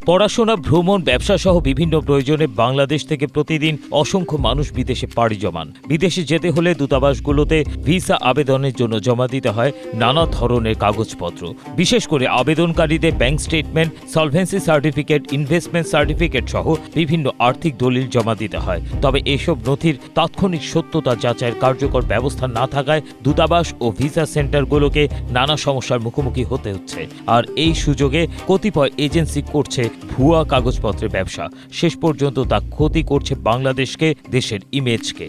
পড়াশোনা, ভ্রমণ, ব্যবসা সহ বিভিন্ন প্রয়োজনে বাংলাদেশ থেকে প্রতিদিন অসংখ্য মানুষ বিদেশে পাড়ি জমান। বিদেশে যেতে হলে দূতাবাসগুলোতে ভিসা আবেদনের জন্য জমা দিতে হয় নানা ধরনের কাগজপত্র। বিশেষ করে আবেদনকারীদের bank statement, solvency certificate, investment certificate সহ বিভিন্ন আর্থিক দলিল জমা দিতে হয়। তবে এসব নথির তাৎক্ষণিক সত্যতা যাচাইয়ের কার্যকর ব্যবস্থা না থাকায় দূতাবাস ও ভিসা সেন্টারগুলোকে নানা সমস্যার মুখোমুখি হতে হচ্ছে। আর এই সুযোগে কতিপয় এজেন্সি করছে ভুয়া কাগজপত্রের ব্যবসা। শেষ পর্যন্ত তা ক্ষতি করছে বাংলাদেশকে, দেশের ইমেজকে।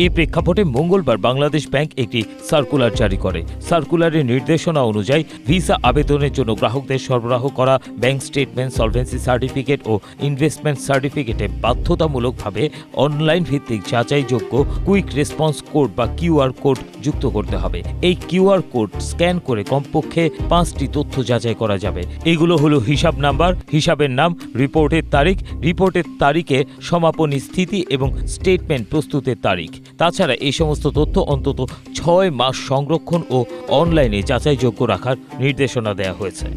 এই প্রেক্ষাপটে মঙ্গলবার বাংলাদেশ ব্যাংক একটি সার্কুলার জারি করে। সার্কুলারের নির্দেশনা অনুযায়ী ভিসা আবেদনের জন্য গ্রাহকদের সরবরাহ করা ব্যাংক স্টেটমেন্ট, সলভেন্সি সার্টিফিকেট ও ইনভেস্টমেন্ট সার্টিফিকেটে বাধ্যতামূলকভাবে অনলাইন ভিত্তিক যাচাইযোগ্য কুইক রেসপন্স কোড বা কিউআর কোড যুক্ত করতে হবে। এই কিউআর কোড স্ক্যান করে কমপক্ষে 5টি তথ্য যাচাই করা যাবে। এগুলো হলো হিসাব নাম্বার, হিসাবের নাম, রিপোর্টের তারিখ, রিপোর্টের তারিখে সমাপনী স্থিতি এবং স্টেটমেন্ট প্রস্তুতের তারিখ। তাছাড়া এই সমস্ত তথ্য অন্তত 6 মাস সংরক্ষণ ও অনলাইনে যাচাইযোগ্য রাখার নির্দেশনা দেওয়া হয়েছে।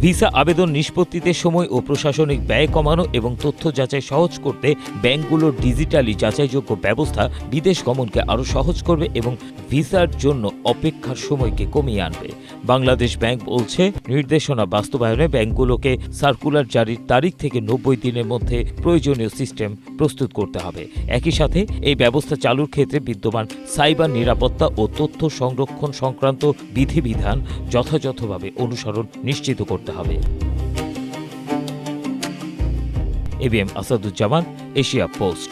ভিসা আবেদন নিষ্পত্তিতে সময় ও প্রশাসনিক ব্যয় কমানো এবং তথ্য যাচাই সহজ করতে ব্যাংকগুলোর ডিজিটালি যাচাইযোগ্য ব্যবস্থা বিদেশ গমনকে আরও সহজ করবে এবং ভিসার জন্য অপেক্ষার সময়কে কমিয়ে আনবে। বাংলাদেশ ব্যাংক বলছে, নির্দেশনা বাস্তবায়নে ব্যাংকগুলোকে সার্কুলার জারির তারিখ থেকে 90 দিনের মধ্যে প্রয়োজনীয় সিস্টেম প্রস্তুত করতে হবে। একই সাথে এই ব্যবস্থা চালুর ক্ষেত্রে বিদ্যমান সাইবার নিরাপত্তা ও তথ্য সংরক্ষণ সংক্রান্ত বিধিবিধান যথাযথভাবে অনুসরণ নিশ্চিত করতে হবে। ABM Asaduzzaman, Asia post.